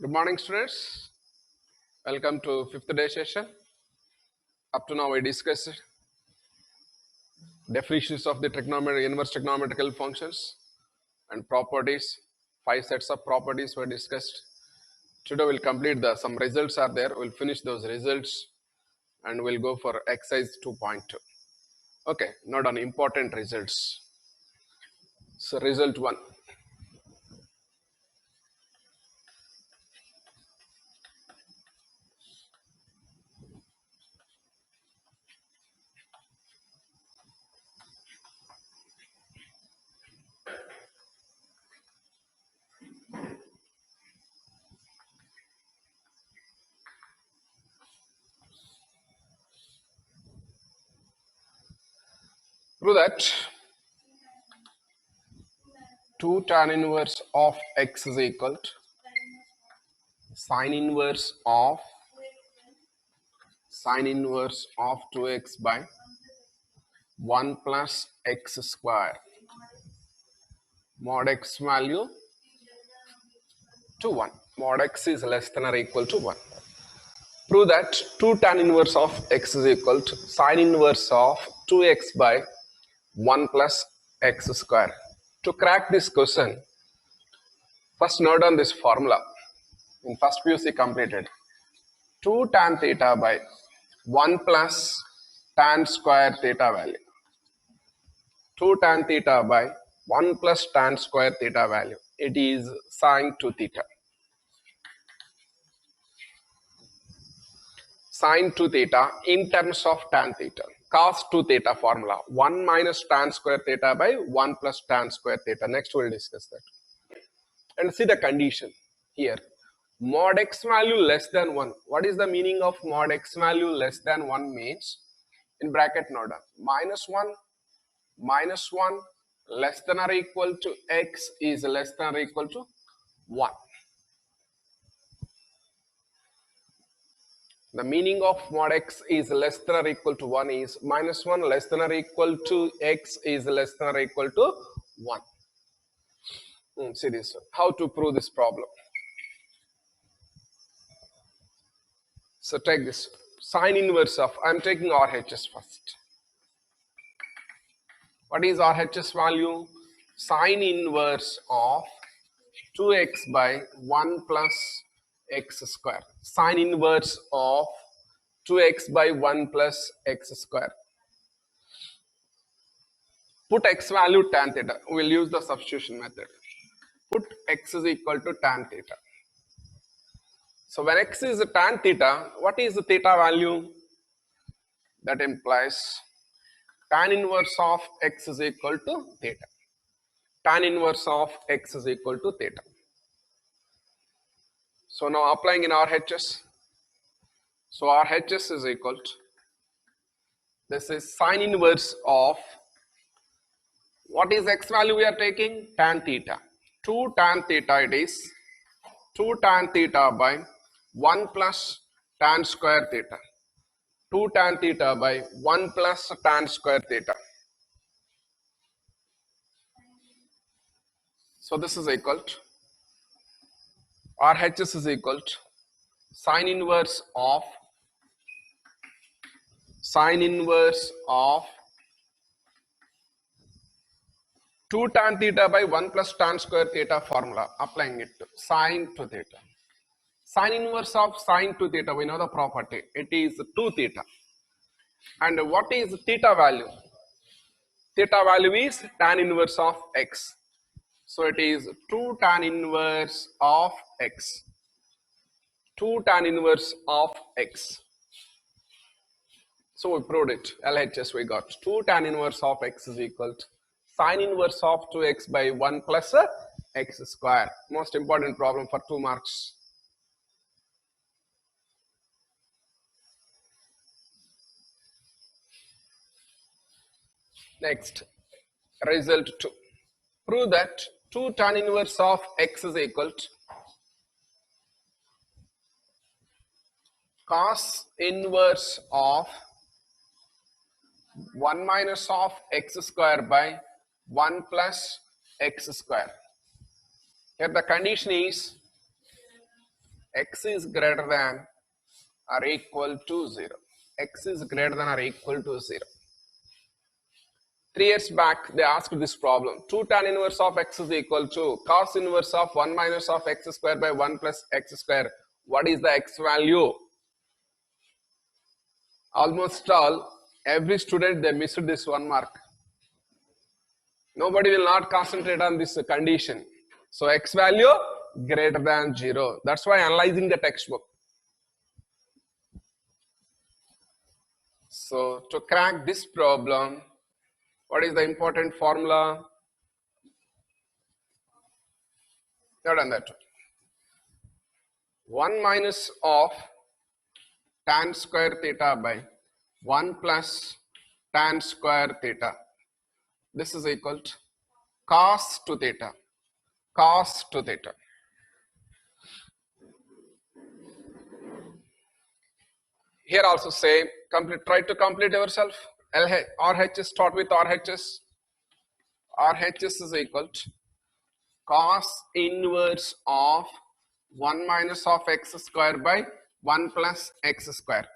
Good morning, students. Welcome to fifth day session. Up to now, we discussed definitions of the inverse trigonometrical functions and properties. 5 sets of properties were discussed. Today, we'll complete some results are there. We'll finish those results and we'll go for exercise 2.2. Okay, note on important results. So, result 1. Prove that 2 tan inverse of x is equal to sine inverse of 2x by 1 plus x square. Mod x value to 1. Mod x is less than or equal to 1. Prove that 2 tan inverse of x is equal to sine inverse of 2x by 1 plus x square. To crack this question, first note on this formula. In first PUC completed, 2 tan theta by 1 plus tan square theta value. 2 tan theta by 1 plus tan square theta value. It is sine 2 theta. Sine 2 theta in terms of tan theta. Cos 2 theta formula. 1 minus tan square theta by 1 plus tan square theta. Next we will discuss that. And see the condition here. Mod x value less than 1. What is the meaning of mod x value less than 1 means? In bracket note minus 1 less than or equal to x is less than or equal to 1. The meaning of mod x is less than or equal to 1 is minus 1 less than or equal to x is less than or equal to 1. See this one. How to prove this problem? So take this sine inverse of, I am taking RHS first. What is RHS value? Sine inverse of 2x by 1 plus x square. Sine inverse of 2x by 1 plus x square. Put x value tan theta. We will use the substitution method. Put x is equal to tan theta. So when x is tan theta, what is the theta value? That implies tan inverse of x is equal to theta. Tan inverse of x is equal to theta. So now applying in RHS. So RHS is equal to, this is sine inverse of, what is x value we are taking? Tan theta. 2 tan theta it is 2 tan theta by 1 plus tan square theta. 2 tan theta by 1 plus tan square theta. So this is equal to, RHS is equal to sine inverse of 2 tan theta by 1 plus tan square theta formula, applying it to sine 2 theta. Sine inverse of sine 2 theta, we know the property. It is 2 theta. And what is theta value? Theta value is tan inverse of x. So it is 2 tan inverse of x. 2 tan inverse of x. So we proved it. LHS we got 2 tan inverse of x is equal to sine inverse of 2x by 1 plus x square. Most important problem for 2 marks. Next, result 2. Prove that 2 tan inverse of x is equal to cos inverse of 1 minus of x square by 1 plus x square. Here the condition is x is greater than or equal to 0. X is greater than or equal to 0. 3 years back, they asked this problem. 2 tan inverse of x is equal to cos inverse of 1 minus of x square by 1 plus x square. What is the x value? Almost all, every student, they missed this 1 mark. Nobody will not concentrate on this condition. So x value greater than 0. That's why analyzing the textbook. So to crack this problem, what is the important formula? You have done that. 1 minus of tan square theta by 1 plus tan square theta. This is equal to cos to theta. Cos to theta. Here also say, try to complete yourself. RHS, start with RHS. RHS is equal to cos inverse of 1 minus of x square by 1 plus x square.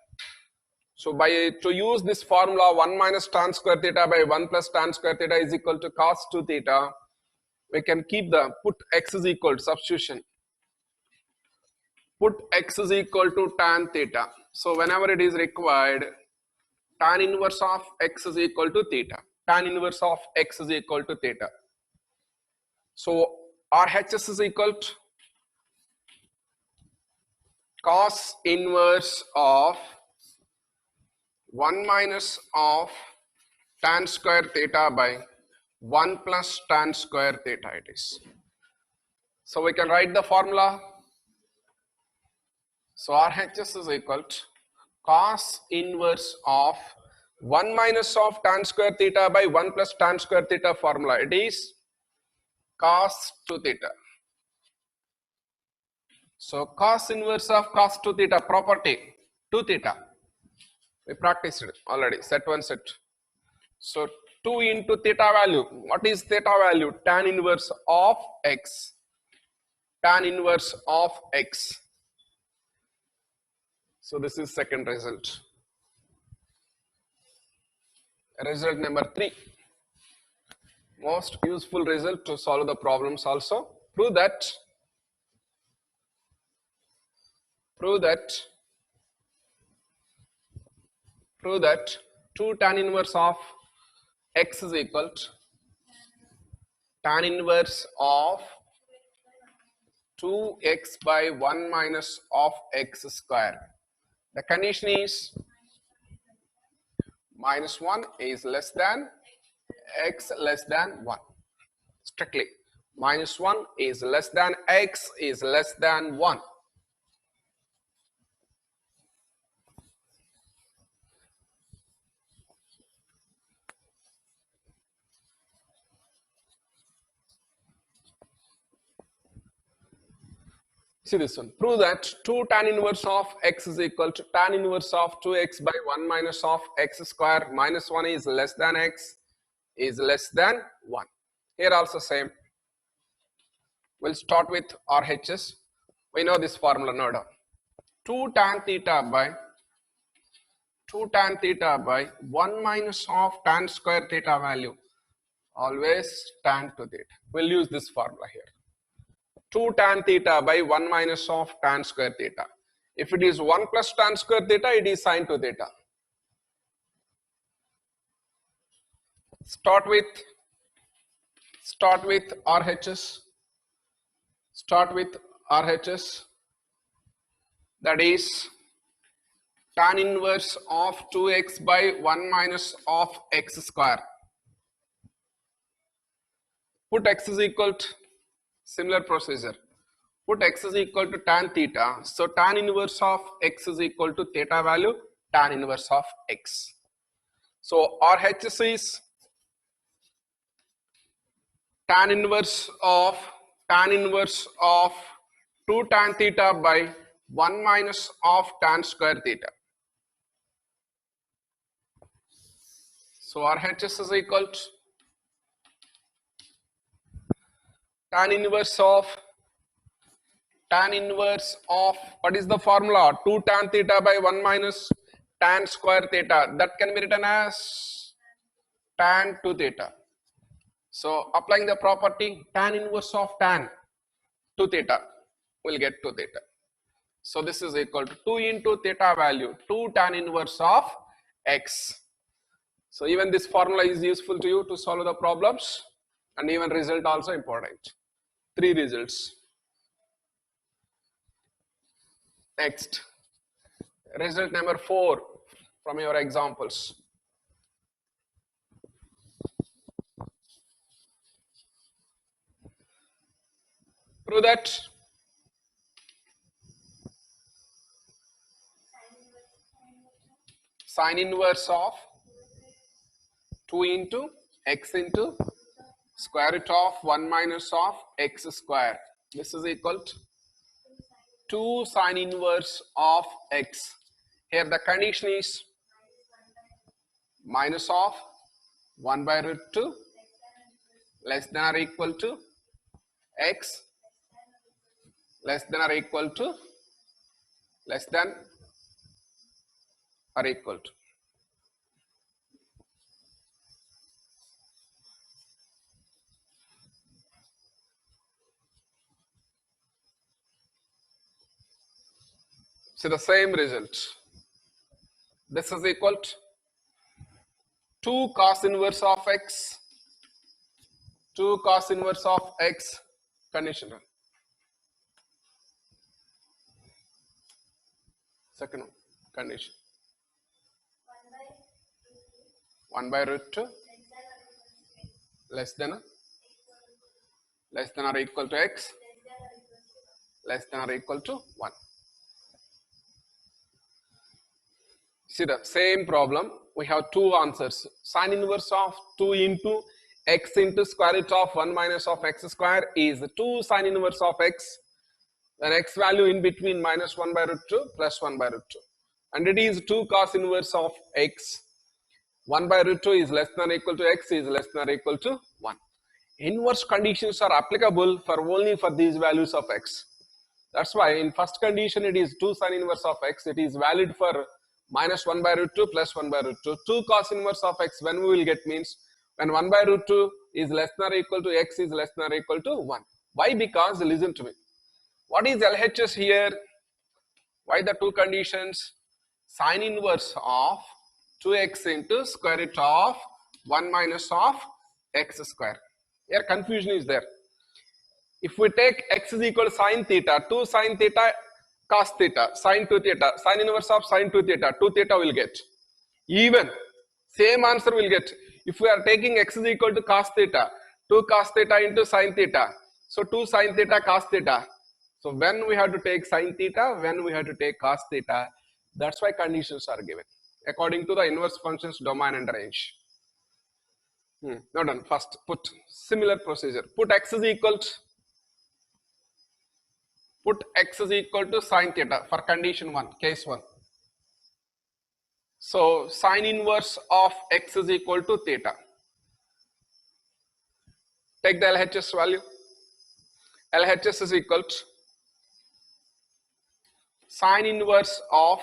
So to use this formula 1 minus tan square theta by 1 plus tan square theta is equal to cos 2 theta. We can put x is equal to substitution. Put x is equal to tan theta. So whenever it is required, tan inverse of x is equal to theta. Tan inverse of x is equal to theta. So RHS is equal to cos inverse of 1 minus of tan square theta by 1 plus tan square theta it is. So we can write the formula. So RHS is equal to cos inverse of 1 minus of tan square theta by 1 plus tan square theta formula. It is cos 2 theta. So cos inverse of cos 2 theta property 2 theta. We practiced it already, set 1, set 2. So 2 into theta value. What is theta value? Tan inverse of x. Tan inverse of x. So this is second result. Result number 3. Most useful result to solve the problems also. Prove that 2 tan inverse of x is equal to tan inverse of 2x by 1 minus of x square. The condition is minus 1 is less than x less than 1. Strictly, minus 1 is less than x is less than 1. See this one. Prove that 2 tan inverse of x is equal to tan inverse of 2x by 1 minus of x square minus 1 is less than x is less than 1. Here also same. We'll start with RHS. We know this formula no doubt. 2 tan theta by 1 minus of tan square theta value. Always tan to theta. We'll use this formula here. 2 tan theta by 1 minus of tan square theta. If it is 1 plus tan square theta, it is sine 2 theta. Start with RHS. Start with RHS. That is tan inverse of 2x by 1 minus of x square. Put x is equal to similar procedure. Put x is equal to tan theta. So tan inverse of x is equal to theta value tan inverse of x. So RHS is tan inverse of 2 tan theta by 1 minus of tan square theta. So RHS is equal to tan inverse of tan inverse of, what is the formula? 2 tan theta by 1 minus tan square theta. That can be written as tan 2 theta. So applying the property, tan inverse of tan 2 theta will get 2 theta. So this is equal to 2 into theta value, 2 tan inverse of x. So even this formula is useful to you to solve the problems, and even result also important. 3 results. Next, result number 4 from your examples. Prove that sine inverse of 2 into x into square root of 1 minus of x square. This is equal to 2 sine inverse of x. Here the condition is minus of 1 by root 2 less than or equal to x less than or equal to less than or equal to. So the same result. This is equal to 2 cos inverse of x, 2 cos inverse of x, conditional. Second one, condition. 1 by root 2 less than or equal to x less than or equal to 1. See the same problem, we have 2 answers. Sine inverse of 2 into x into square root of 1 minus of x square is 2 sine inverse of x, then x value in between minus 1 by root 2 plus 1 by root 2. And it is 2 cos inverse of x. 1 by root 2 is less than or equal to x is less than or equal to 1. Inverse conditions are applicable for only for these values of x. That's why in first condition it is 2 sine inverse of x. It is valid for minus 1 by root 2 plus 1 by root 2. 2 cos inverse of x when we will get means when 1 by root 2 is less than or equal to x is less than or equal to 1. Why? Because listen to me. What is LHS here? Why the 2 conditions? Sine inverse of 2x into square root of 1 minus of x square. Here confusion is there. If we take x is equal to sine theta, 2 sine theta cos theta, sine 2 theta, sine inverse of sine 2 theta, 2 theta will get. Even same answer will get. If we are taking x is equal to cos theta, 2 cos theta into sine theta, so 2 sine theta cos theta. So when we have to take sine theta, when we have to take cos theta, that's why conditions are given according to the inverse functions domain and range. Not done. First put similar procedure. Put x is equal to sine theta for condition 1, case 1. So sine inverse of x is equal to theta. Take the LHS value. LHS is equal to sine inverse of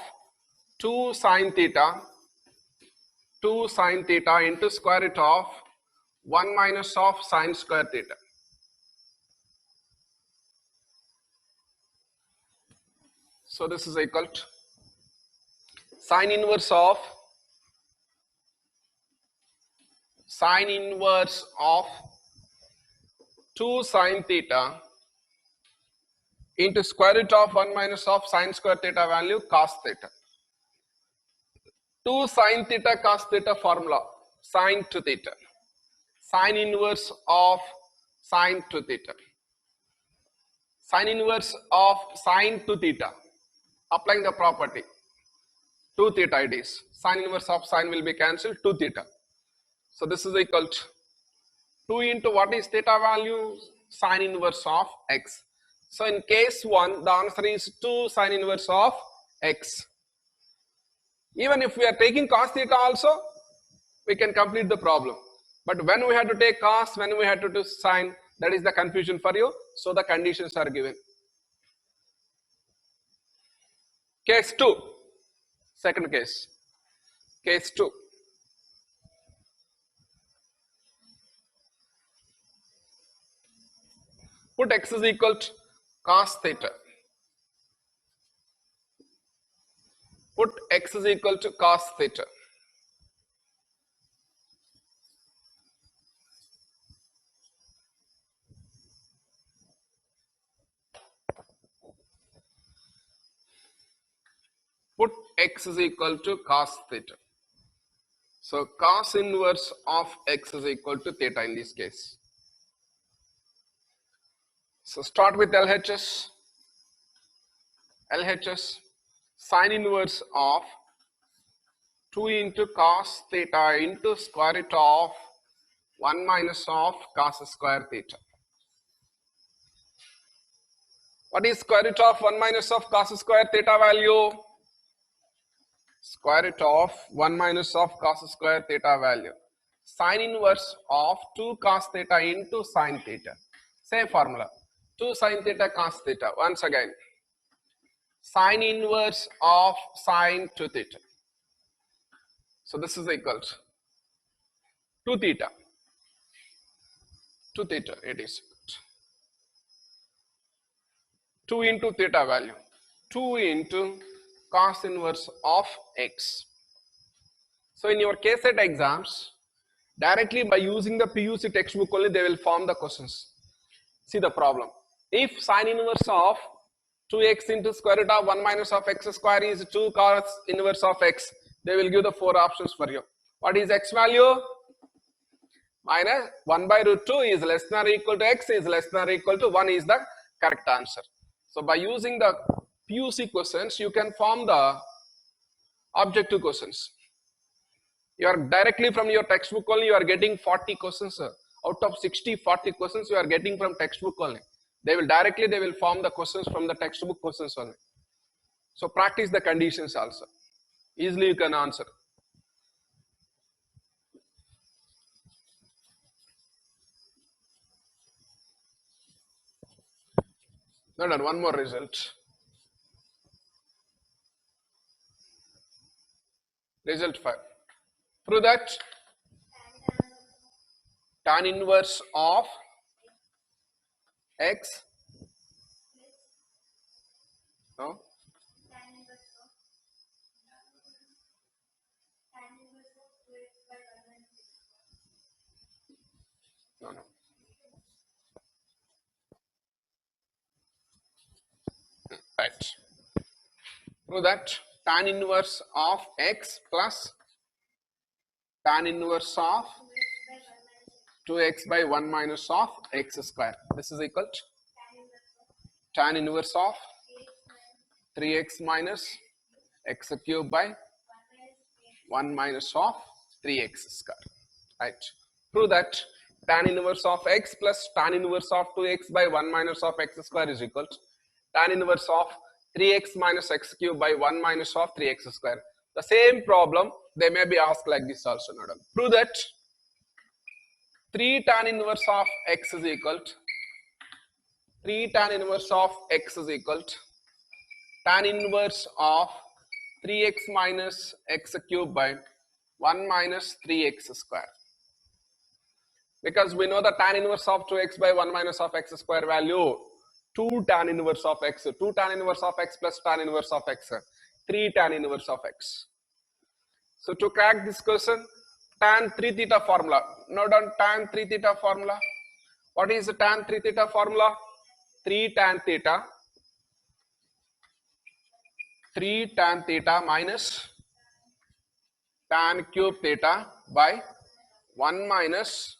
2 sine theta into square root of 1 minus of sine square theta. So this is equal to sine inverse of 2 sine theta into square root of 1 minus of sine square theta value cos theta. 2 sine theta cos theta formula, sine to theta. Sine inverse of sine to theta. Sine inverse of sine to theta. Applying the property. 2 theta it is. Sine inverse of sine will be cancelled, 2 theta. So this is equal to 2 into what is theta value? Sine inverse of x. So in case 1, the answer is 2 sine inverse of x. Even if we are taking cos theta also, we can complete the problem. But when we have to take cos, when we have to do sine, that is the confusion for you. So the conditions are given. Case 2. Second case. Case 2. Put x is equal to cos theta. Put x is equal to cos theta. Put x is equal to cos theta. So cos inverse of x is equal to theta in this case. So start with LHS. LHS, sine inverse of 2 into cos theta into square root of 1 minus of cos square theta. What is square root of 1 minus of cos square theta value? Square root of 1 minus of cos square theta value. Sine inverse of 2 cos theta into sine theta. Same formula. 2 sine theta cos theta. Once again. Sine inverse of sine 2 theta. So this is equal to 2 theta. 2 theta it is. 2 into theta value. 2 into cos inverse of x. So in your KSET exams, directly by using the PUC textbook only they will form the questions. See the problem. If sine inverse of 2x into square root of 1 minus of x square is 2 cos inverse of x, they will give the 4 options for you. What is x value? Minus 1 by root 2 is less than or equal to x is less than or equal to 1 is the correct answer. So by using the PUC questions, you can form the objective questions. You are directly from your textbook only, you are getting 40 questions. Out of 60, 40 questions you are getting from textbook only. They will form the questions from the textbook questions only. So practice the conditions also. Easily you can answer. No, one more result. Result 5. Prove that tan inverse of x. No? No. Right. Prove that tan inverse of x plus tan inverse of 2x by 1 minus of x square. This is equal to tan inverse of 3x minus x cube by 1 minus of 3x square. Right. Prove that tan inverse of x plus tan inverse of 2x by 1 minus of x square is equal to tan inverse of 3x minus x cube by 1 minus of 3x square. The same problem they may be asked like this also. Prove that 3 tan inverse of x is equal to 3 tan inverse of x is equal to tan inverse of 3x minus x cube by 1 minus 3x square. Because we know the tan inverse of 2x by 1 minus of x square value 2 tan inverse of x, 2 tan inverse of x plus tan inverse of x, 3 tan inverse of x. So to crack this question, tan 3 theta formula. Note down tan 3 theta formula. What is the tan 3 theta formula? 3 tan theta minus tan cube theta by 1 minus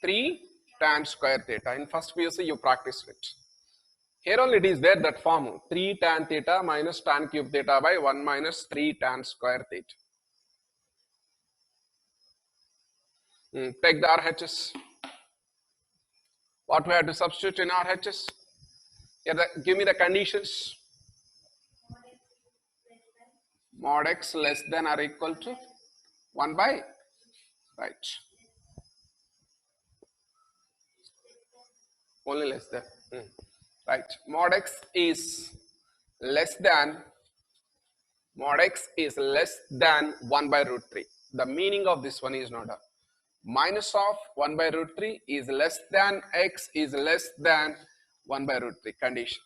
3 tan square theta. In first PUC you practiced it. Here only it is there that form 3 tan theta minus tan cube theta by 1 minus 3 tan square theta. Take the RHS. What we have to substitute in RHS? Here give me the conditions. Mod x less than or equal to 1 by, right. Only less than. Right. Mod x is less than Mod x is less than 1 by root 3. The meaning of this one is not a minus of 1 by root 3 is less than x is less than 1 by root 3 condition.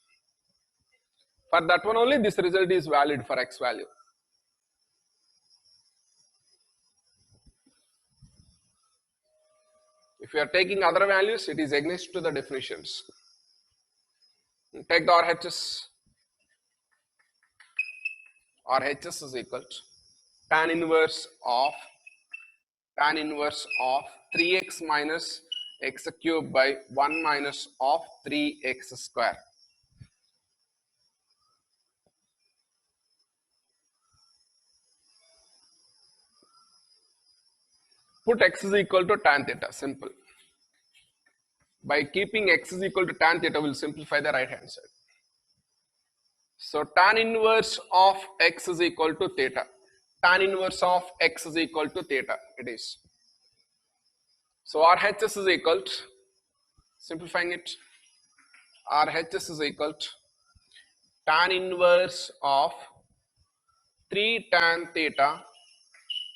For that one only this result is valid for x value. If you are taking other values, it is against to the definitions. Take the RHS. RHS is equal to tan inverse of 3x minus x cube by 1 minus of 3x square. Put x is equal to tan theta, simple. By keeping x is equal to tan theta, will simplify the right hand side. So tan inverse of x is equal to theta. Tan inverse of x is equal to theta, it is. So RHS is equal to, simplifying it, RHS is equal to tan inverse of 3 tan theta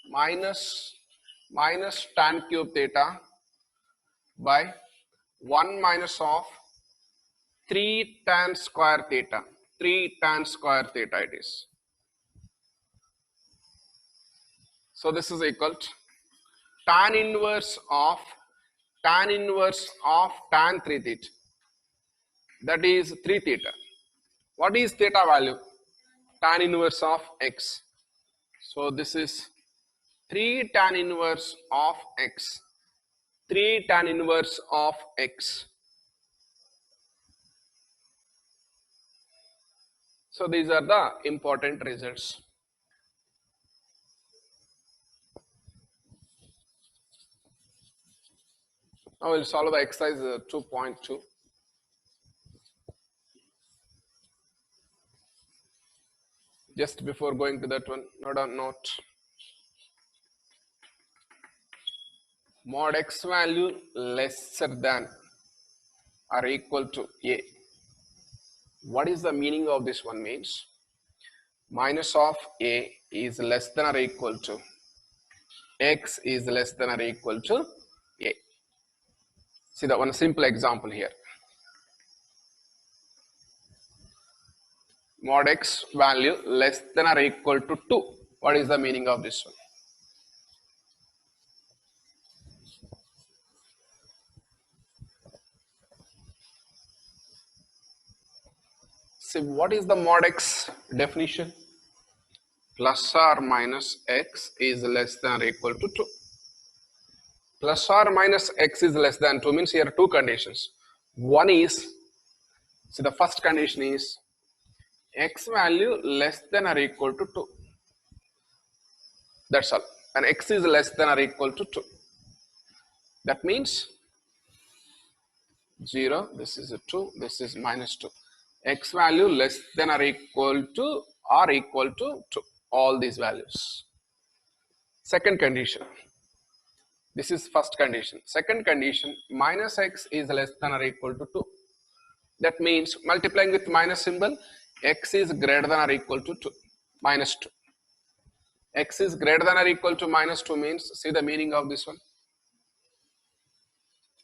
minus tan cube theta by 1 minus of 3 tan square theta. 3 tan square theta it is. So this is equal to tan inverse of tan 3 theta. That is 3 theta. What is theta value? Tan inverse of x. So this is 3 tan inverse of x. 3 tan inverse of x. So these are the important results. Now we'll solve the exercise 2.2. Just before going to that one, note a note. Mod x value lesser than or equal to a. What is the meaning of this one means? Minus of a is less than or equal to x is less than or equal to a. See the one simple example here. Mod x value less than or equal to 2. What is the meaning of this one? See, what is the mod x definition? Plus or minus x is less than or equal to 2. Plus or minus x is less than 2 means here two conditions. One is, see the first condition is x value less than or equal to 2. That's all. And x is less than or equal to 2. That means 0, this is a 2, this is minus 2. X value less than or equal to 2. All these values. Second condition. This is first condition. Second condition, minus x is less than or equal to 2. That means multiplying with minus symbol, x is greater than or equal to 2. Minus 2. X is greater than or equal to minus 2 means, see the meaning of this one.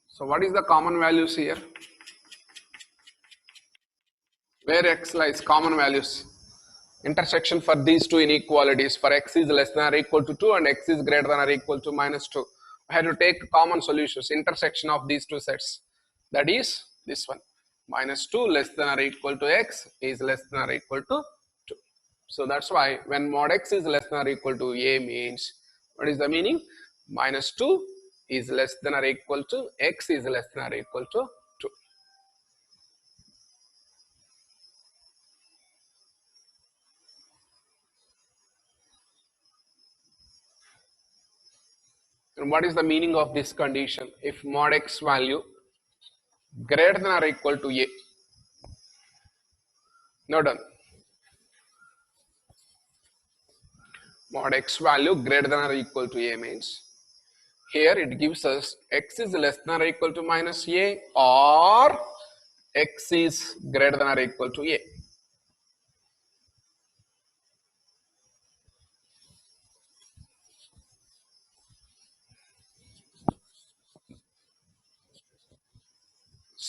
So what is the common values here? Where x lies, common values. Intersection for these two inequalities, for x is less than or equal to 2 and x is greater than or equal to minus 2. I had to take common solutions, intersection of these two sets. That is this one. Minus 2 less than or equal to x is less than or equal to 2. So that's why when mod x is less than or equal to a means, what is the meaning? Minus 2 is less than or equal to x is less than or equal to 2. And what is the meaning of this condition? If mod x value greater than or equal to a. Now done. Mod x value greater than or equal to a means, here it gives us x is less than or equal to minus a or x is greater than or equal to a.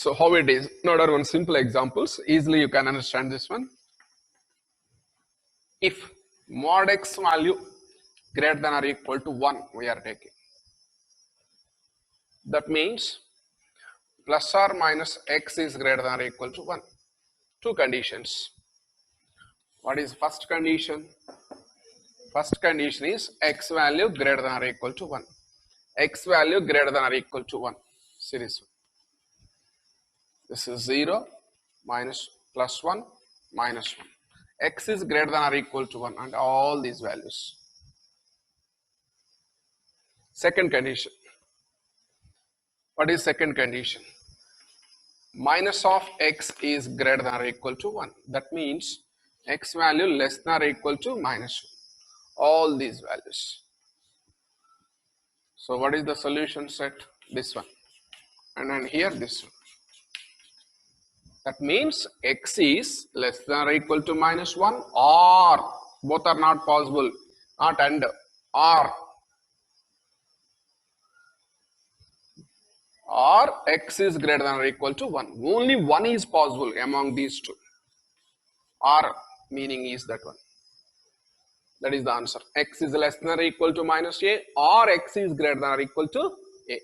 So how it is? Note down one simple examples. Easily you can understand this one. If mod x value greater than or equal to 1 we are taking. That means plus or minus x is greater than or equal to 1. Two conditions. What is first condition? First condition is x value greater than or equal to 1. X value greater than or equal to 1. See this one. This is 0, minus, plus 1, minus 1. X is greater than or equal to 1 and all these values. Second condition. What is second condition? Minus of x is greater than or equal to 1. That means x value less than or equal to minus 1. All these values. So what is the solution set? This one. And then here this one. That means x is less than or equal to minus 1 or both are not possible. Not and or x is greater than or equal to 1. Only one is possible among these two. Or meaning is that one. That is the answer. X is less than or equal to minus a or x is greater than or equal to a.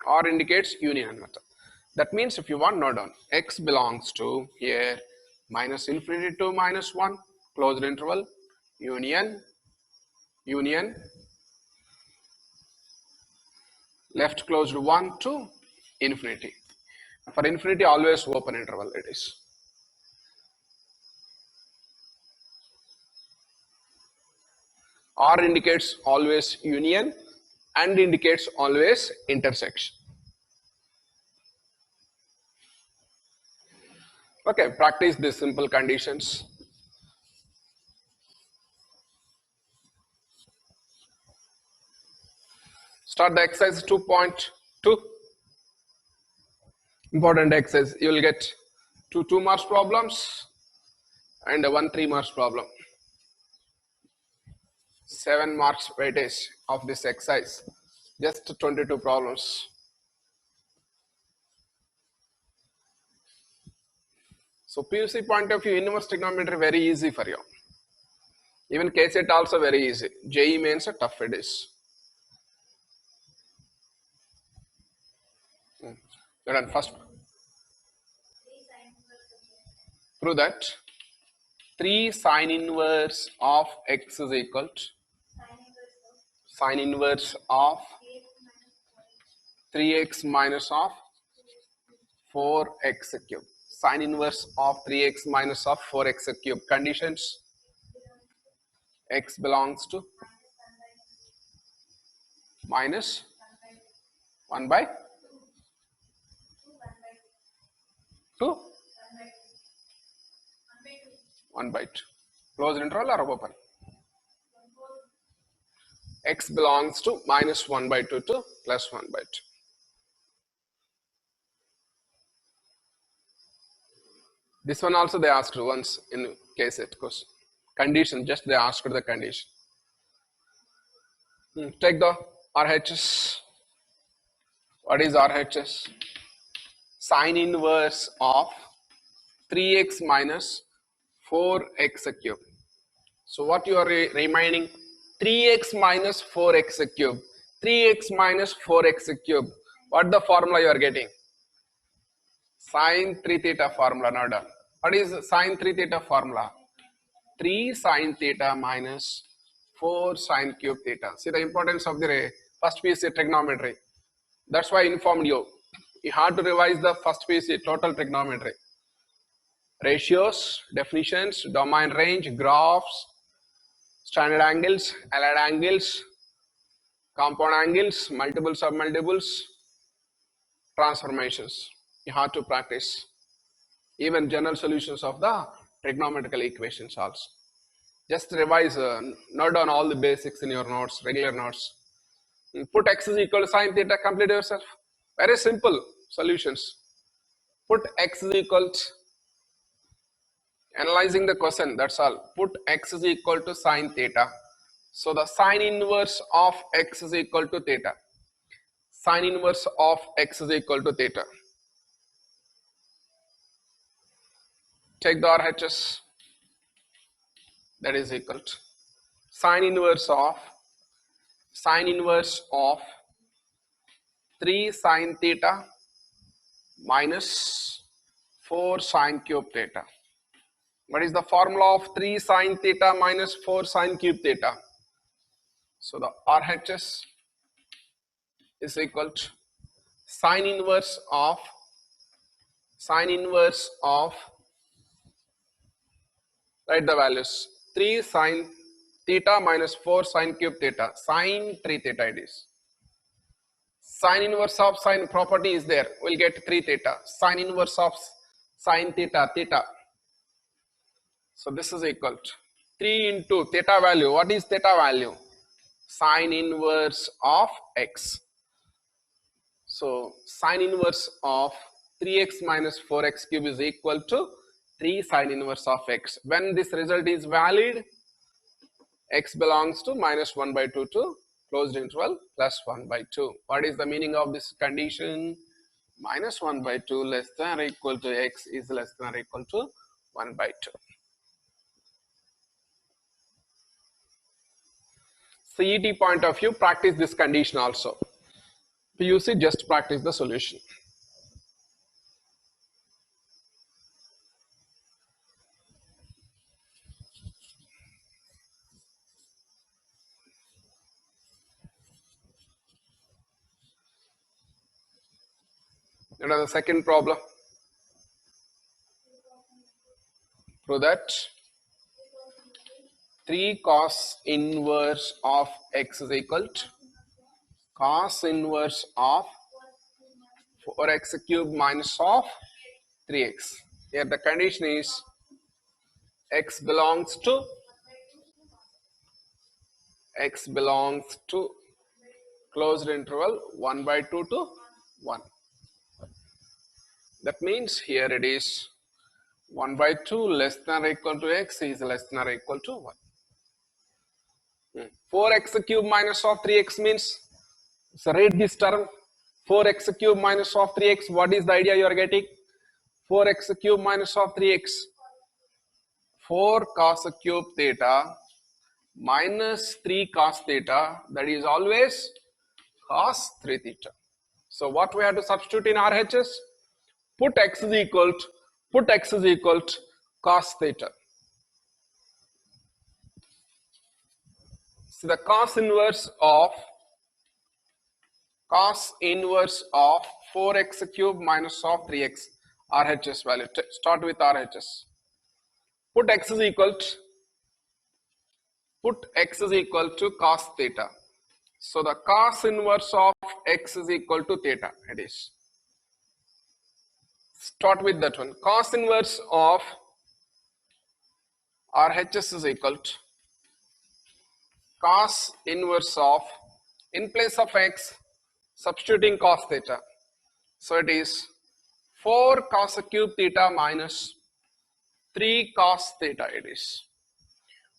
Or indicates union method. That means if you want note down, x belongs to here minus infinity to minus 1, closed interval, union, left closed 1 to infinity. For infinity always open interval it is. Or indicates always union and indicates always intersection. Okay, practice these simple conditions. Start the exercise 2.2. Important exercise. You will get two 2 marks problems and one 3 marks problem. 7 marks weightage of this exercise. Just 22 problems. So PUC point of view, inverse trigonometry very easy for you. Even KCET also very easy. JEE mains tough it is. Then first prove that 3 sine inverse of x is equal to sine inverse of 3x minus of 4x cube. Sine inverse of 3x minus of 4x cube. Conditions. X belongs to minus 1 by 2. 1 by 2. Closed interval or open? X belongs to minus 1 by 2 to plus 1 by 2. This one also they asked once in KCET course. Condition, just they asked the condition. Take the RHS. What is RHS? Sine inverse of 3x minus 4x cube. So what you are remaining? 3x minus 4x cube. 3x minus 4x cube. What the formula you are getting? Sine 3 theta formula. Not done. What is sine 3 theta formula? 3 sine theta minus 4 sine cube theta. See the importance of the first PUC trigonometry. That's why I informed you. You have to revise the first PUC total trigonometry. Ratios, definitions, domain range, graphs, standard angles, allied angles, compound angles, multiple submultiples, transformations. You have to practice. Even general solutions of the trigonometrical equations also. Just revise, note down all the basics in your notes, regular notes. Put x is equal to sine theta, complete yourself. Very simple solutions. Put x is equal to, analyzing the question, that's all. Put x is equal to sine theta. So the sine inverse of x is equal to theta. Sine inverse of x is equal to theta. Take the RHS, that is equal to sine inverse of 3 sine theta minus 4 sine cube theta. What is the formula of 3 sine theta minus 4 sine cube theta? So the RHS is equal to sine inverse of write the values, 3 sine theta minus 4 sine cube theta, sine 3 theta it is. Sine inverse of sine property is there, we'll get 3 theta. Sine inverse of sine theta, theta. So this is equal to 3 into theta value. What is theta value? Sine inverse of x. So sine inverse of 3x minus 4x cube is equal to 3 sine inverse of x. When this result is valid, x belongs to minus 1 by 2 to closed interval plus 1 by 2. What is the meaning of this condition? Minus 1 by 2 less than or equal to x is less than or equal to 1 by 2. CET point of view, practice this condition also. PUC, just practice the solution. And the second problem. Prove that 3 cos inverse of x is equal to cos inverse of 4x cube minus of 3x. Here the condition is x belongs to closed interval 1 by 2 to 1. That means here it is 1 by 2 less than or equal to x is less than or equal to 1. 4x cube minus of 3x means, so read this term, 4x cube minus of 3x. What is the idea you are getting? 4x cube minus of 3x, 4 cos cube theta minus 3 cos theta, that is always cos 3 theta. So what we have to substitute in RHS? Put x is equal to cos theta. So the cos inverse of 4x cube minus of 3x, RHS value. Start with RHS. Put x is equal to cos theta. So the cos inverse of x is equal to theta. It is. Start with that one. Cos inverse of RHS is equal to cos inverse of, in place of x, substituting cos theta. So it is 4 cos cube theta minus 3 cos theta it is.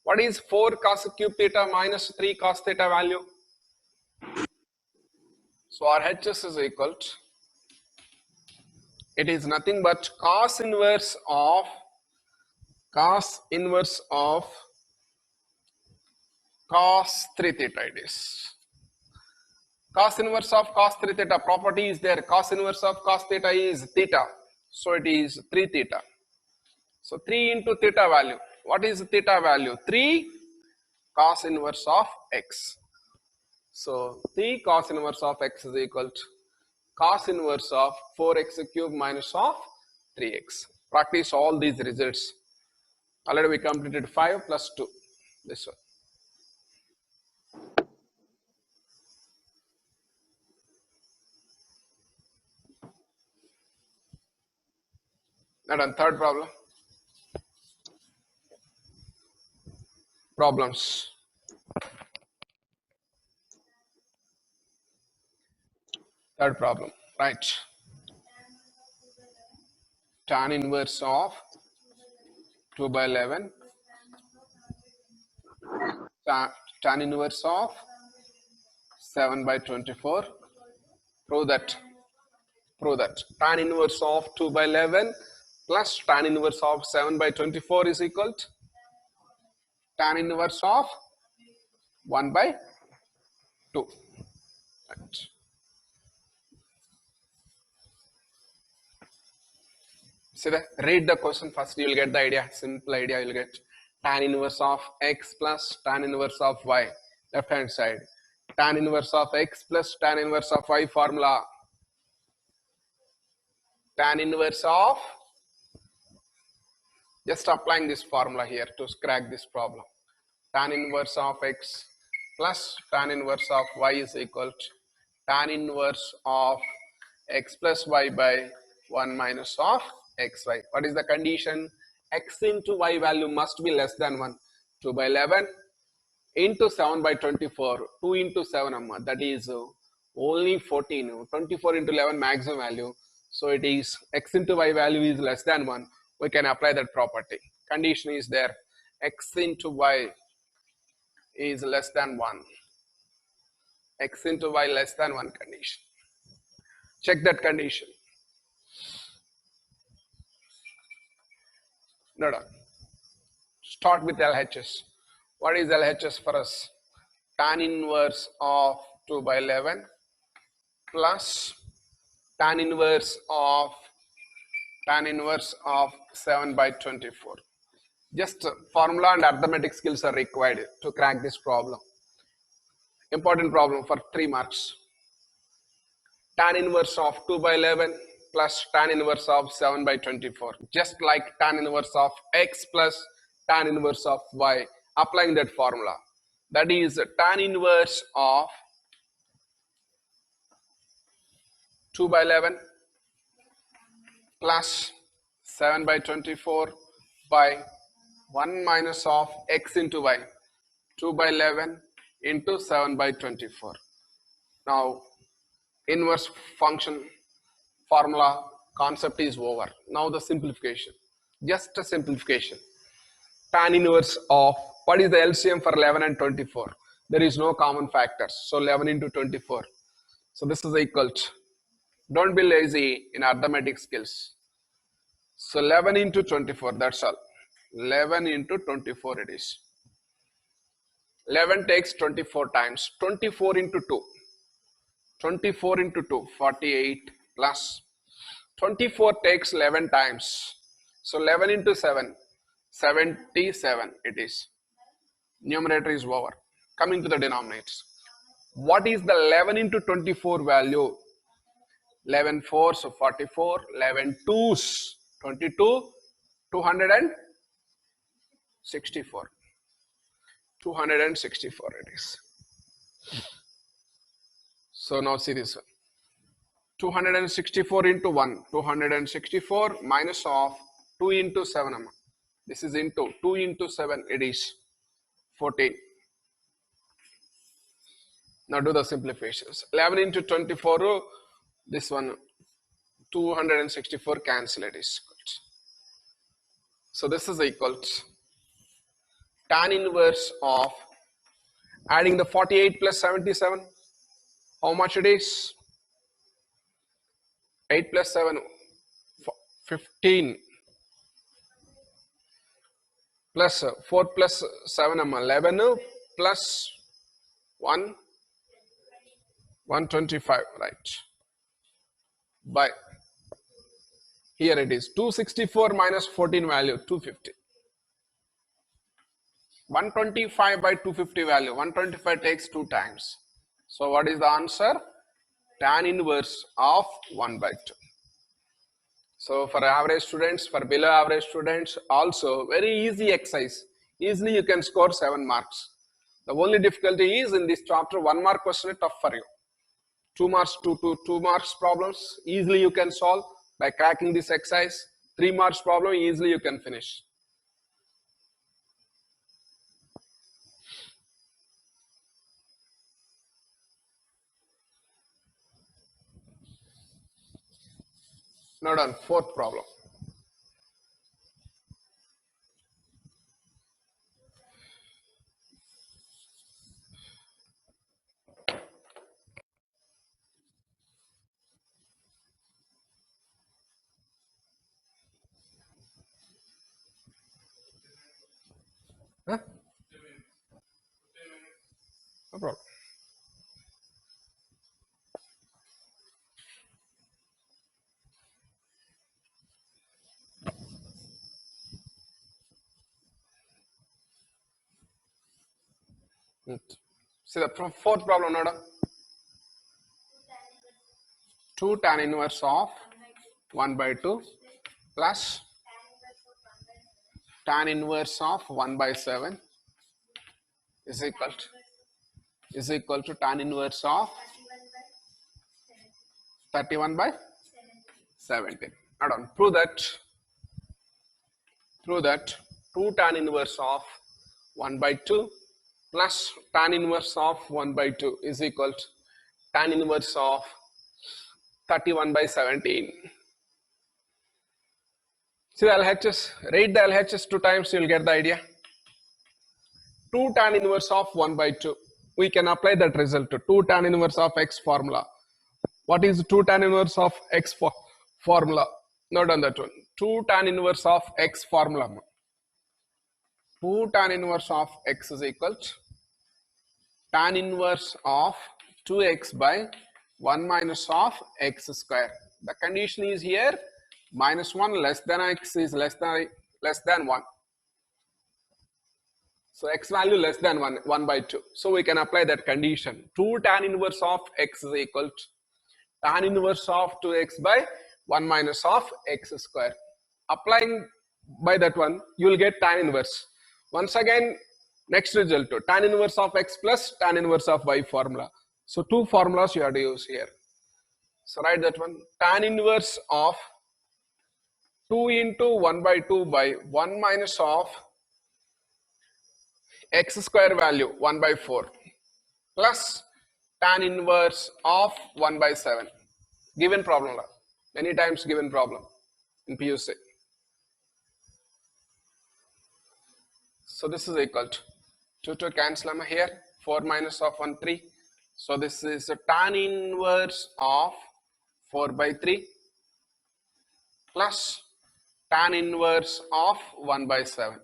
What is 4 cos cube theta minus 3 cos theta value? So RHS is equal to, it is nothing but cos inverse of cos 3 theta it is. Cos inverse of cos 3 theta property is there. Cos inverse of cos theta is theta. So it is 3 theta. So 3 into theta value. What is theta value? 3 cos inverse of x. So 3 cos inverse of x is equal to cos inverse of 4x cube minus of 3x. Practice all these results. Already we completed 5 plus 2. This one. And third problem. Problems. Third problem. Right. Tan inverse of 2 by 11. Tan inverse of 7 by 24 Prove that. Prove that. Tan inverse of 2 by 11 plus tan inverse of 7 by 24 is equal to tan inverse of 1 by 2. Right. See that? Read the question first, you will get the idea. Simple idea you will get. Tan inverse of x plus tan inverse of y. Left hand side. Tan inverse of x plus tan inverse of y formula. Tan inverse of, just applying this formula here to crack this problem. Tan inverse of x plus tan inverse of y is equal to tan inverse of x plus y by 1 minus of xy. What is the condition? X into y value must be less than 1. 2 by 11 into 7 by 24. 2 into 7, that is only 14. 24 into 11 maximum value. So it is x into y value is less than 1. We can apply that property. Condition is there. X into y is less than 1. X into y less than 1 condition. Check that condition. No. Start with LHS. What is LHS for us? Tan inverse of 2 by 11 plus tan inverse of 7 by 24. Just formula and arithmetic skills are required to crack this problem. Important problem for 3 marks. Tan inverse of 2 by 11 plus tan inverse of 7 by 24. Just like tan inverse of x plus tan inverse of y. Applying that formula. That is tan inverse of 2 by 11 plus 7 by 24 by 1 minus of x into y. 2 by 11 into 7 by 24. Now, inverse function formula concept is over. Now the simplification. Just a simplification. Tan inverse of, what is the LCM for 11 and 24? There is no common factors. So 11 into 24. So this is equal to, don't be lazy in arithmetic skills. So 11 into 24, that's all. 11 into 24 it is. 11 takes 24 times. 24 into 2. 24 into 2, 48 plus. 24 takes 11 times. So 11 into 7, 77 it is. Numerator is over. Coming to the denominators. What is the 11 into 24 value? 11 4s, so 44. 11 2s, 22. 264. 264 it is. So now see this one. 264 into 1. 264 minus of 2 into 7. This is into 2 into 7. It is 14. Now do the simplifications. 11 into 24. This one 264 cancel it is. So this is equal to tan inverse of adding the 48 plus 77. How much it is? 8 plus 7, 15. Plus 4 plus 7, 11 plus 1, 125, right? By, here it is 264 minus 14 value, 250. 125 by 250 value, 125 takes 2 times. So what is the answer? Tan inverse of 1 by 2. So for average students, for below average students, also very easy exercise. Easily you can score 7 marks. The only difficulty is in this chapter, 1 mark question is tough for you. 2 marks, 2 marks problems, easily you can solve by cracking this exercise. 3 marks problem, easily you can finish. Now done, 4th problem. Huh? No problem. See the fourth problem, Nada. 2 tan inverse of 1 by 2 plus tan inverse of 1 by 7 is equal to tan inverse of 31 by 17. Add on. Prove that 2 tan inverse of 1 by 2 plus tan inverse of 1 by 2 is equal to tan inverse of 31 by 17. See the LHS, rate the LHS 2 times, you will get the idea. 2 tan inverse of 1 by 2. We can apply that result to 2 tan inverse of x formula. What is 2 tan inverse of x formula? Note on that one. 2 tan inverse of x formula. 2 tan inverse of x is equal to tan inverse of 2x by 1 minus of x square. The condition is here minus 1 less than x is less than 1. So x value less than 1 by 2. So we can apply that condition. 2 tan inverse of x is equal to tan inverse of 2x by 1 minus of x square. Applying by that one, you will get tan inverse. Once again, next result to tan inverse of x plus tan inverse of y formula. So two formulas you have to use here. So write that one. Tan inverse of 2 into 1 by 2 by 1 minus of x square value 1 by 4 plus tan inverse of 1 by 7. Given problem. Many times given problem in PUC. So this is equal to 2 cancel here. 4 minus of 1, 3. So this is a tan inverse of 4 by 3 plus tan inverse of 1 by 7.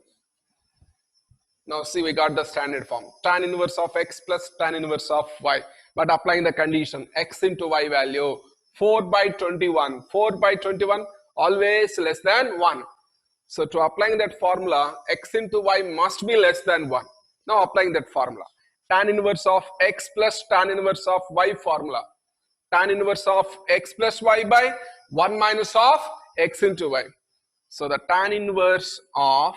Now see, we got the standard form. Tan inverse of x plus tan inverse of y. But applying the condition, x into y value, 4 by 21. 4 by 21 always less than 1. So to applying that formula, x into y must be less than 1. Now applying that formula. Tan inverse of x plus tan inverse of y formula. Tan inverse of x plus y by 1 minus of x into y. So the tan inverse of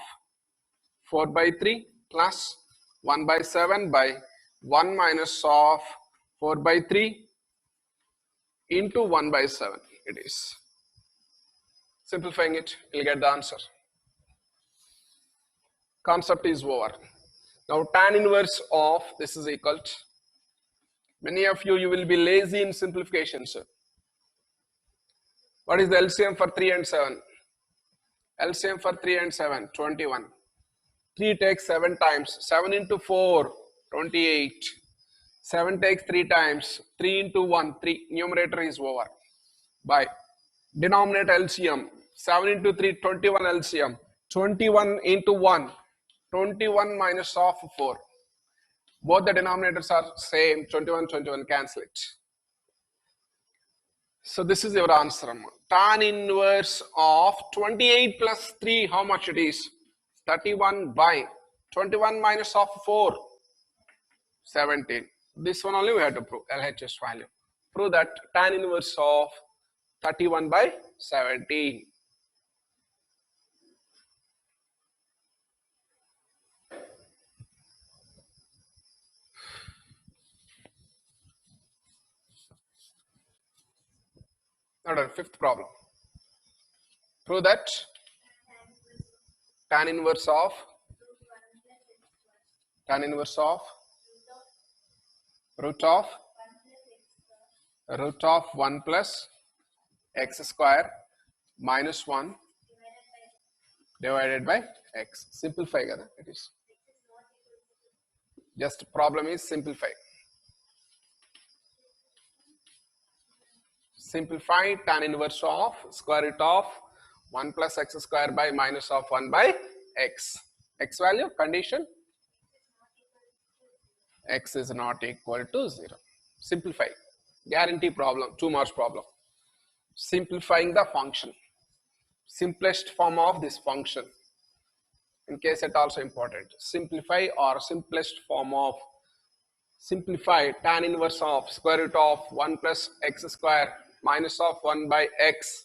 4 by 3 plus 1 by 7 by 1 minus of 4 by 3 into 1 by 7 it is. Simplifying it, you'll get the answer. Concept is over. Now tan inverse of this is equal to, many of you will be lazy in simplification, sir. What is the LCM for 3 and 7? LCM for 3 and 7, 21. 3 takes 7 times, 7 into 4, 28. 7 takes 3 times, 3 into 1, 3, numerator is over. By denominator LCM, 7 into 3, 21 LCM, 21 into 1, 21 minus of 4. Both the denominators are same, 21, 21, cancel it. So this is your answer. Tan inverse of 28 plus 3, how much it is? 31 by 21 minus of 4, 17. This one only we have to prove, LHS value. Prove that tan inverse of 31 by 17. Now, fifth problem. Prove that tan inverse of root of 1 plus x square minus 1 divided by x. Simplify it is. Just problem is simplify. Simplify tan inverse of square root of 1 plus x square by minus of 1 by x. X value condition x is not equal to 0. Simplify. Guarantee problem, 2 marks problem. Simplifying the function. Simplest form of this function. In case it also important. Simplify or simplest form of simplify tan inverse of square root of 1 plus x square minus of 1 by x.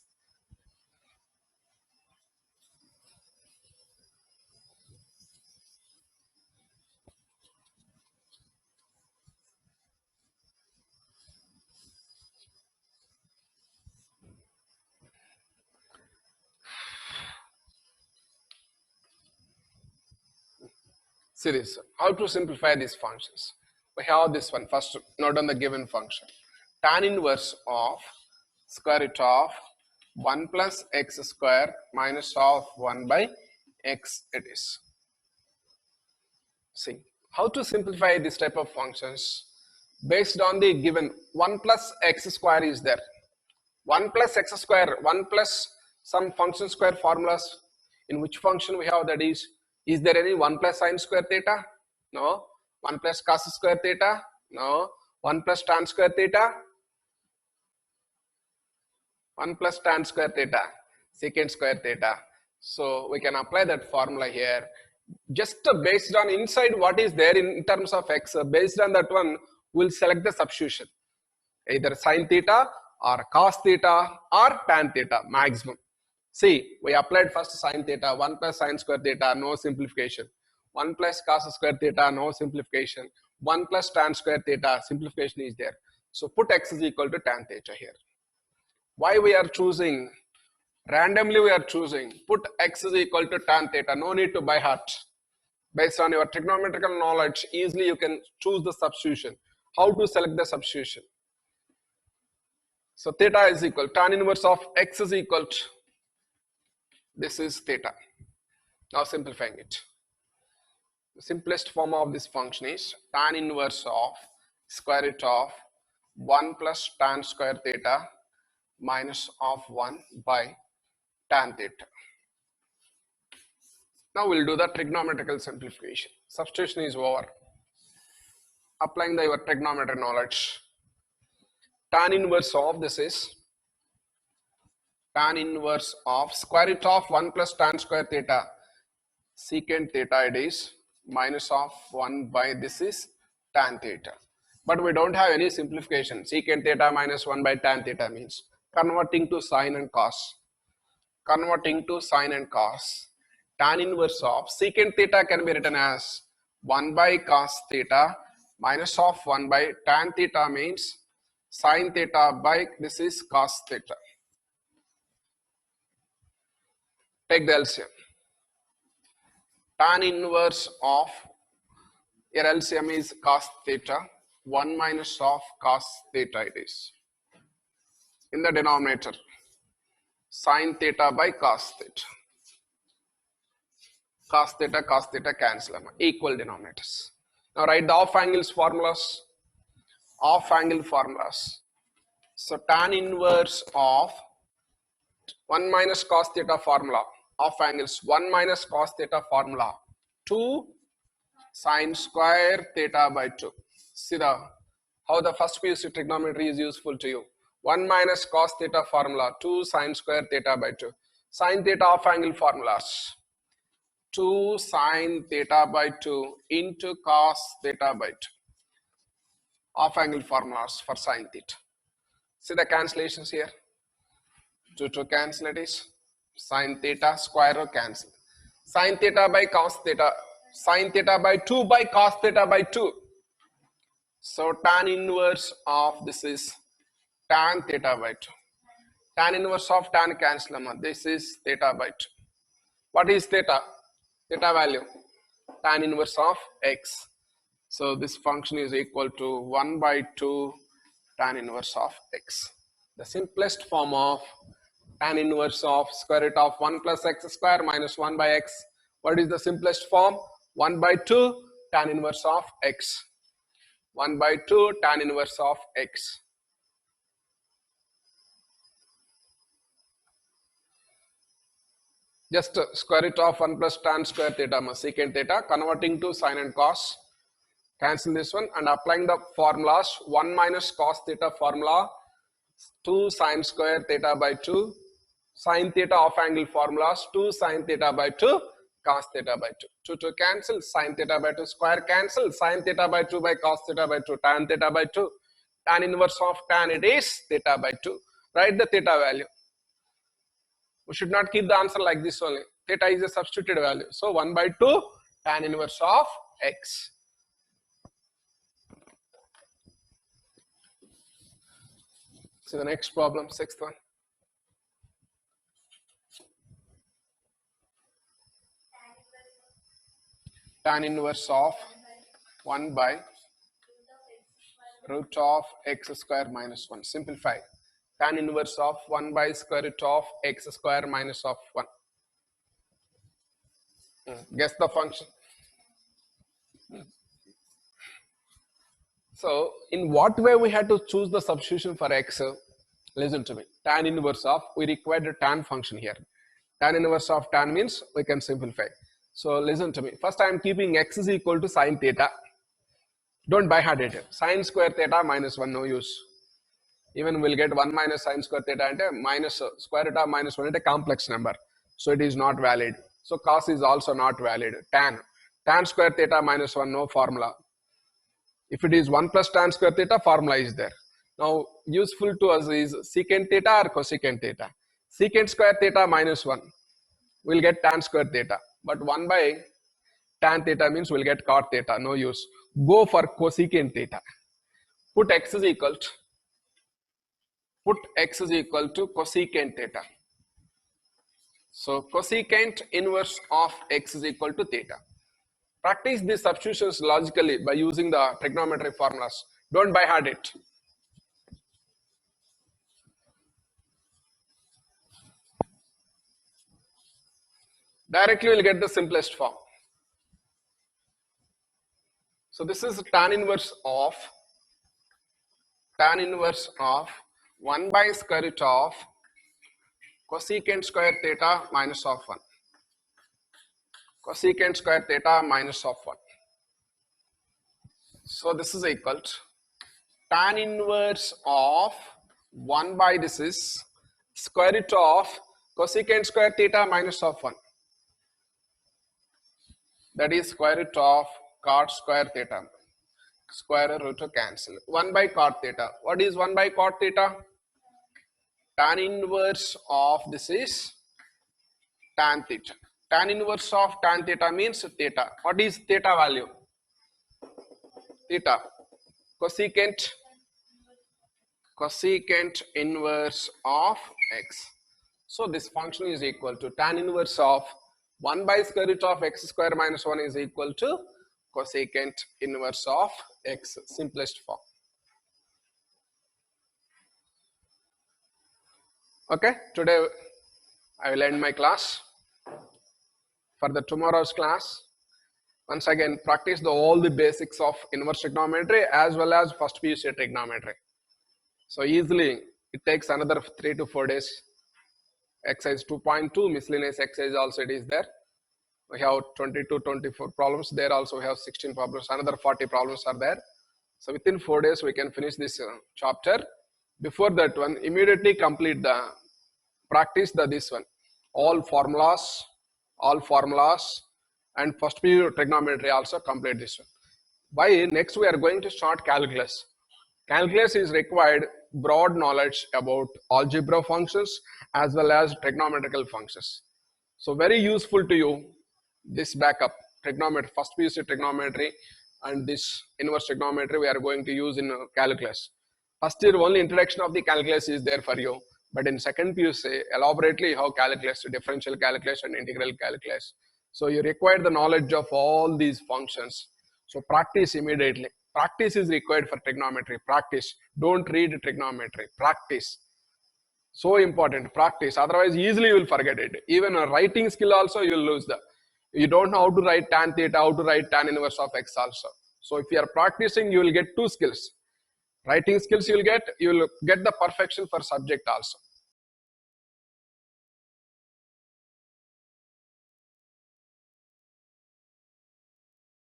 See this. How to simplify these functions? We have this one. First, note on the given function. Tan inverse of square root of 1 plus x square minus of 1 by x it is. See, how to simplify this type of functions? Based on the given 1 plus x square is there. 1 plus x square, 1 plus some function square formulas. In which function we have that is there any 1 plus sine square theta? No. 1 plus cos square theta? No. 1 plus tan square theta? 1 plus tan square theta, secant square theta. So we can apply that formula here. Just based on inside what is there in terms of x, based on that one, we'll select the substitution. Either sine theta or cos theta or tan theta maximum. See, we applied first sine theta, 1 plus sine square theta, no simplification. 1 plus cos square theta, no simplification. 1 plus tan square theta, simplification is there. So put x is equal to tan theta here. Why we are choosing? Randomly we are choosing. Put x is equal to tan theta. No need to by heart. Based on your trigonometrical knowledge, easily you can choose the substitution. How to select the substitution? So theta is equal, tan inverse of x is equal to, this is theta. Now simplifying it. The simplest form of this function is tan inverse of square root of 1 plus tan square theta minus of 1 by tan theta. Now we'll do the trigonometrical simplification. Substitution is over. Applying your trigonometric knowledge. Tan inverse of this is tan inverse of square root of 1 plus tan square theta secant theta it is minus of 1 by this is tan theta. But we don't have any simplification. Secant theta minus 1 by tan theta means converting to sine and cos. Converting to sine and cos. Tan inverse of secant theta can be written as 1 by cos theta minus of 1 by tan theta means sine theta by this is cos theta. Take the LCM. Tan inverse of your LCM is cos theta, 1 minus of cos theta it is. In the denominator, sine theta by cos theta. Cos theta cancel, equal denominators. Now write the off angles formulas. Off angle formulas. So tan inverse of 1 minus cos theta formula. Off angles 1 minus cos theta formula 2 sine square theta by 2. See how the first PUC trigonometry is useful to you. 1 minus cos theta formula 2 sine square theta by 2. Sine theta off angle formulas 2 sine theta by 2 into cos theta by 2. Off angle formulas for sine theta. See the cancellations here. 2 to cancel it is. Sine theta square root cancel. Sine theta by cos theta. Sine theta by 2 by cos theta by 2. So tan inverse of this is tan theta by 2. Tan inverse of tan cancel. This is theta by 2. What is theta? Theta value. Tan inverse of x. So this function is equal to 1 by 2 tan inverse of x. The simplest form of tan inverse of square root of 1 plus x square minus 1 by x. What is the simplest form? 1 by 2 tan inverse of x. 1 by 2 tan inverse of x. Just square root of 1 plus tan square theta secant theta converting to sine and cos. Cancel this one and applying the formulas 1 minus cos theta formula, 2 sine square theta by 2, sine theta off angle formulas 2 sine theta by 2, cos theta by 2. 2 cancel, sine theta by 2 square cancel, sine theta by 2 by cos theta by 2, tan theta by 2. Tan inverse of tan it is theta by 2. Write the theta value. We should not keep the answer like this only. Theta is a substituted value. So 1 by 2 tan inverse of x. So the next problem, sixth one. Tan inverse of 1 by root of x square minus 1. Simplify. Tan inverse of 1 by square root of x square minus of 1. Guess the function. So in what way we had to choose the substitution for x? Listen to me. Tan inverse of, we required a tan function here. Tan inverse of tan means we can simplify. So listen to me. First I am keeping x is equal to sine theta. Don't by heart it. Sine square theta minus 1, no use. Even we'll get 1 minus sine square theta and a minus square root of minus 1 is a complex number. So it is not valid. So cos is also not valid. Tan square theta minus 1, no formula. If it is 1 plus tan square theta, formula is there. Now useful to us is secant theta or cosecant theta. Secant square theta minus 1, we'll get tan square theta. But 1 by tan theta means we'll get cot theta, no use. Go for cosecant theta. Put x is equal to cosecant theta. So cosecant inverse of x is equal to theta. Practice these substitutions logically by using the trigonometric formulas. Don't by heart it. Directly we'll get the simplest form. So this is tan inverse of 1 by square root of cosecant square theta minus of 1. Cosecant square theta minus of 1. So this is equal to tan inverse of 1 by this is square root of cosecant square theta minus of 1. That is square root of cot square theta. Square root to cancel. 1 by cot theta. What is 1 by cot theta? Tan inverse of this is tan theta. Tan inverse of tan theta means theta. What is theta value? Theta. Cosecant inverse of x. So this function is equal to tan inverse of 1 by square root of x square minus 1 is equal to cosecant inverse of x, simplest form. Okay, today I will end my class. For the tomorrow's class, once again practice all the basics of inverse trigonometry as well as first PUC trigonometry. So easily it takes another 3 to 4 days. Exercise 2.2 miscellaneous exercise also it is there. We have 22, 24 problems. There also we have 16 problems. Another 40 problems are there. So within 4 days we can finish this chapter. Before that one, immediately complete the practice this one. All formulas and first PU trigonometry also complete this one. By next we are going to start calculus. Calculus is required broad knowledge about algebra functions as well as trigonometrical functions. So very useful to you this backup trigonometry, first PUC trigonometry and this inverse trigonometry we are going to use in calculus. First year only introduction of the calculus is there for you, but in second PUC elaborately how calculus, differential calculus and integral calculus. So you require the knowledge of all these functions. So practice immediately. Practice is required for trigonometry. Practice. Don't read trigonometry. Practice. So important. Practice. Otherwise easily you will forget it. Even a writing skill also you will lose you don't know how to write tan theta, how to write tan inverse of x also. So if you are practicing, you will get 2 skills. Writing skills you will get the perfection for subject also.